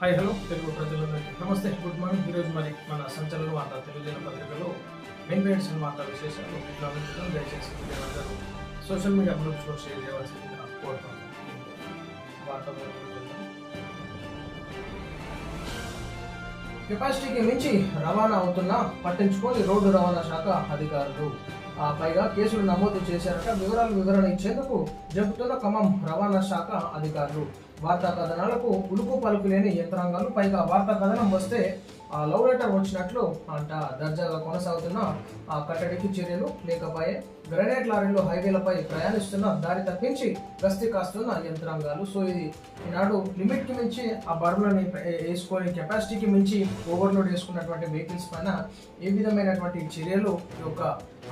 Hi hello Telugu ప్రజలందరికీ నమస్తే, good morning. ఈరోజు మరి మన సంచలన వార్త తెలుగు పత్రికలో మెయిన్ పేజ్ వార్తా విశేషాలు ఇట్లా ఉంటుందో దయచేసి అందరూ సోషల్ మీడియా గ్రూప్స్లో షేర్ చేయవలసిందిగా కోరుతాను. వార్త కెపాసిటీకి మించి రవాణా అవుతున్నా పట్టించుకొని రోడ్డు రవాణా శాఖ అధికారులు పైగా కేసులు నమోదు చేశారట. వివరణ ఇచ్చేందుకు చెబుతున్న ఖమ్మం రవాణా శాఖ అధికారులు. వార్తా కథనాలకు ఉలుకు పలుకు లేని యంత్రాంగాలు, పైగా వార్తా కథనం వస్తే లవ్ లెటర్ వచ్చినట్లు అంట దర్జాగా కొనసాగుతున్న కట్టడికి చర్యలు లేకపోయే. గ్రనైట్ లారీలో హైవేలపై ప్రయాణిస్తున్న దారి తప్పించి గస్తీ కాస్తున్న యంత్రాంగాలు. సో ఇది ఈనాడు లిమిట్కి మించి ఆ బరువులని వేసుకొని కెపాసిటీకి మించి ఓవర్లోడ్ చేసుకున్నటువంటి వెహికల్స్ పైన ఏ విధమైనటువంటి చర్యలు ఈ యొక్క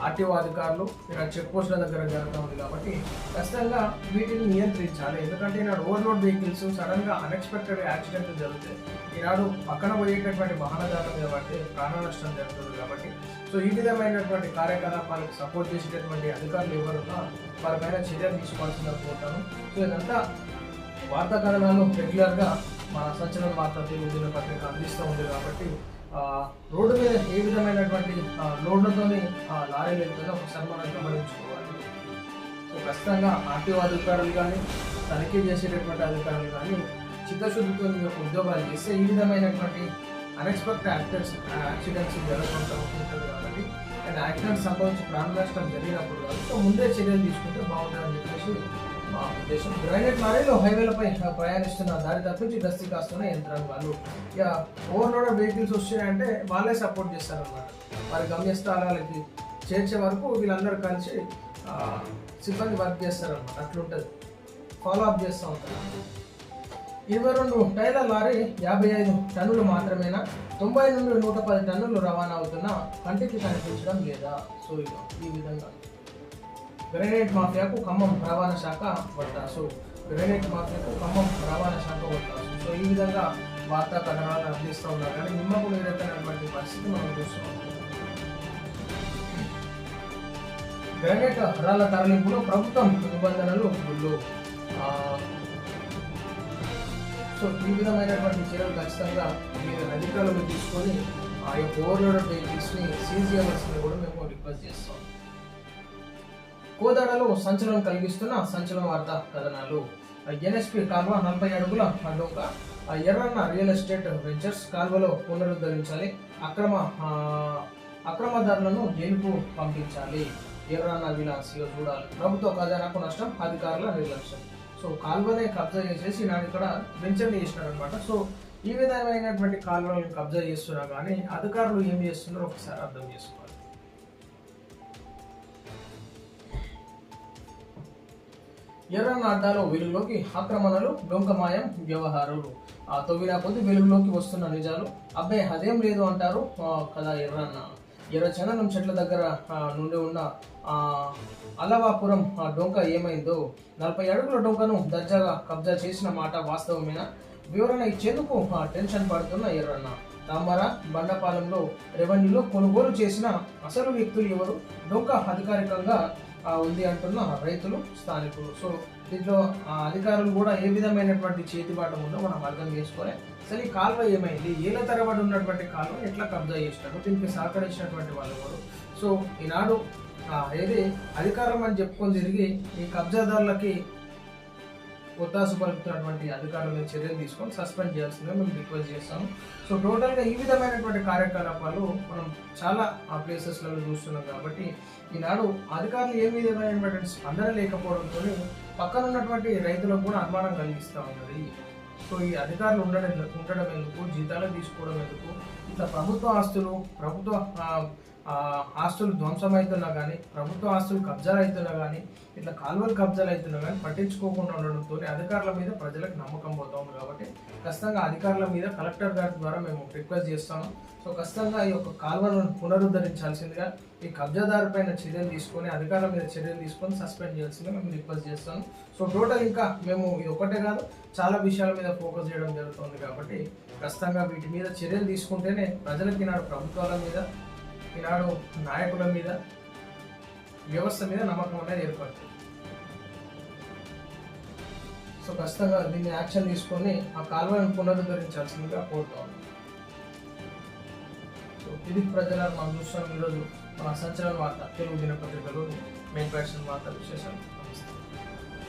ఆర్టీఓ అధికారులు ఇక్కడ చెక్ పోస్టుల దగ్గర జరుగుతూ ఉంది. కాబట్టి ఖచ్చితంగా వీటిని నియంత్రించాలి. ఎందుకంటే ఈనాడు ఓవర్లోడ్ వెహికల్స్ సడన్గా అన్ఎక్స్పెక్టెడ్ యాక్సిడెంట్లు జరుగుతాయి. ఈనాడు పక్కన పోయేటటువంటి వాహనదారుల మీద పడితే ప్రాణ నష్టం జరుగుతుంది. కాబట్టి సో ఈ విధమైనటువంటి కార్యకలాపాలకు సపోర్ట్ చేసేటటువంటి అధికారులు ఎవరున్నా వారిపైన చర్యలు తీసుకోవాల్సిందిగా కోరుతాను. సో ఇదంతా వార్తా కథనాలు రెగ్యులర్గా మన సంచలన వార్త తెలుగు దినపత్రిక అందిస్తూ ఉంది. కాబట్టి రోడ్డు మీద ఏ విధమైనటువంటి లోడ్లతోని లారీలు వెళ్తుందో ఒకసారి మనం గమనించుకోవాలి. సో ఖచ్చితంగా ఆర్టీఓ అధికారులు కానీ తనిఖీ చేసేటటువంటి అధికారులు కానీ చిత్తశుద్ధితో ఉద్యోగాలు చేస్తే ఈ విధమైనటువంటి అన్ఎక్స్పెక్టెడ్ యాక్సిడెంట్స్ జరగకుండా ఉంటుంది. కాబట్టి అండ్ యాక్సిడెంట్ సంభవించి ప్రాణ నష్టం జరిగినప్పుడు కాదు, సో ముందే చర్యలు తీసుకుంటే బాగుంటుందని చెప్పేసి మా ఉద్దేశం. గ్రైనేట్ లారీలో హైవేలపై ప్రయాణిస్తున్న దారి తప్పించి గస్తీ కాస్తున్న యంత్రాంగాలు. ఇక ఓవర్లోడెడ్ వెహికల్స్ వస్తున్నాయంటే వాళ్ళే సపోర్ట్ చేస్తారన్నమాట. వారి గమ్యస్థానాలకి చేర్చే వరకు వీళ్ళందరూ కలిసి సిబ్బంది వర్క్ చేస్తారన్నమాట. అట్లుంటుంది, ఫాలో అప్ చేస్తూ ఉంటారు. 22 టైర్ల లారీ 55 టన్నులు మాత్రమేనా? 90 నుండి 110 టన్నులు రవాణా అవుతున్నా కంటికి కనిపించడం లేదా? సో ఈ విధంగా గ్రెనేట్ మాఫియాకు ఖమ్మం రవాణా శాఖ వట్టాసు. గ్రెనేట్ మాఫియాకు ఖమ్మం రవాణా శాఖ వట్టాసు. సో ఈ విధంగా వార్తా కథనాలు అందిస్తూ ఉన్నారు. కానీ నిమ్మకు నీరెత్తనటువంటి పరిస్థితి మనం చూస్తున్నాం. గ్రెనేట్ రాళ్ల తరలింపులో ప్రభుత్వం నిబంధనలు గుళ్ళు. సో ఈ విధమైనటువంటి చర్యలు ఖచ్చితంగా మీరు అధికారులు తీసుకొని ఆ యొక్క ఓవర్లోడెడ్ వెహికల్స్ని సీజ్ చేయవలసింది కూడా మేము రిక్వెస్ట్ చేస్తాం. కోదాడలో సంచలనం కలిగిస్తున్న సంచలన వార్తా కథనాలు. ఎన్ఎస్పి కాల్వ 40 అడుగుల డొంక. ఎర్రన్న రియల్ ఎస్టేట్ వెంచర్స్ కాల్వలో పునరుద్ధరించాలి. అక్రమదారులను జైలుకు పంపించాలి. ఎర్రన్న విలాసిగా చూడాలి. ప్రభుత్వ ఖజానాకు నష్టం, అధికారుల నిర్లక్ష్యం. సో కాల్వనే కబ్జా చేసేసి నాడు ఇక్కడ వెంచర్ని చేసినారు అనమాట. సో ఈ విధమైనటువంటి కాల్వలను కబ్జా చేస్తున్నా కానీ అధికారులు ఏం చేస్తున్నారో ఒకసారి అర్థం చేసుకోవాలి. ఎర్రన్న అడ్డాలో వెలుగులోకి ఆక్రమణలు, డొంకమాయం వ్యవహారాలు. తొవ్వినా కొద్ది వెలుగులోకి వస్తున్న నిజాలు. అబ్బాయి అదేం లేదు అంటారు కదా ఎర్రన్న. ఎర్ర చందనం చెట్ల దగ్గర నుండి ఉన్న అలవాపురం డొంక ఏమైందో? 40 అడుగుల డొంకను దర్జాగా కబ్జా చేసిన మాట వాస్తవమేనా? వివరణ ఇచ్చేందుకు టెన్షన్ పడుతున్న ఎర్రన్న. తాంబర బండపాలెంలో రెవెన్యూలో కొనుగోలు చేసిన అసలు వ్యక్తులు ఎవరు? డొంక అధికారికంగా ఉంది అంటున్న రైతులు, స్థానికులు. సో దీంట్లో అధికారులు కూడా ఏ విధమైనటువంటి చేతిబాటు ఉందో మనం అర్థం చేసుకొని అసలు ఈ కాలువ ఏమైంది, ఏళ్ళ తరబడి ఉన్నటువంటి కాలువ ఎట్లా కబ్జా చేసినారు, దీనికి సహకరించినటువంటి వాళ్ళు ఎవరు? సో ఈనాడు ఏది అధికారం అని చెప్పుకొని తిరిగి ఈ కబ్జాదారులకి ఒత్తాసు పలుకుతున్నటువంటి అధికారులను చర్యలు తీసుకొని సస్పెండ్ చేయాల్సిందిగా మేము రిక్వెస్ట్ చేస్తాము. సో టోటల్గా ఈ విధమైనటువంటి కార్యకలాపాలు మనం చాలా ప్లేసెస్లలో చూస్తున్నాం. కాబట్టి ఈనాడు అధికారులు ఏ విధమైనటువంటి స్పందన లేకపోవడంతో పక్కన ఉన్నటువంటి రైతులకు కూడా అనుమానం కలిగిస్తూ ఉన్నది. సో ఈ అధికారులు ఉండడం ఎందుకు, జీతాలు తీసుకోవడం ఎందుకు, ఇట్లా ప్రభుత్వ ఆస్తులు ధ్వంసం అవుతున్నా కానీ, ప్రభుత్వ ఆస్తులు కబ్జాలు అవుతున్నా కానీ, ఇట్లా కాలువలు కబ్జాలు అవుతున్నా కానీ పట్టించుకోకుండా ఉండడంతో అధికారుల మీద ప్రజలకు నమ్మకం పోతా ఉంది. కాబట్టి ఖచ్చితంగా అధికారుల మీద కలెక్టర్ గారి ద్వారా మేము రిక్వెస్ట్ చేస్తాము. సో ఖచ్చితంగా ఈ యొక్క కాలువలను పునరుద్ధరించాల్సిందిగా, ఈ కబ్జాదారు పైన చర్యలు తీసుకొని అధికారుల మీద చర్యలు తీసుకొని సస్పెండ్ చేయాల్సిందిగా మేము రిక్వెస్ట్ చేస్తాము. సో టోటల్ ఇంకా మేము ఇది ఒకటే కాదు, చాలా విషయాల మీద ఫోకస్ చేయడం జరుగుతుంది. కాబట్టి ఖచ్చితంగా వీటి మీద చర్యలు తీసుకుంటేనే ప్రజలకి ఈనాడు ప్రభుత్వాల మీద, ఈనాడు నాయకుల మీద, వ్యవస్థ మీద నమ్మకం అనేది ఏర్పడుతుంది. సో ఖచ్చితంగా దీన్ని యాక్షన్ తీసుకొని ఆ కాలువలను పునరుద్ధరించాల్సిందిగా కోరుతాం. సో ఇది ప్రజలను మనం చూస్తున్నాం ఈరోజు మన సంచలన వార్త తెలుగు దినపత్రికలో మెయిన్ ప్యాషన్ వార్త విశేషాలు. నమస్తే.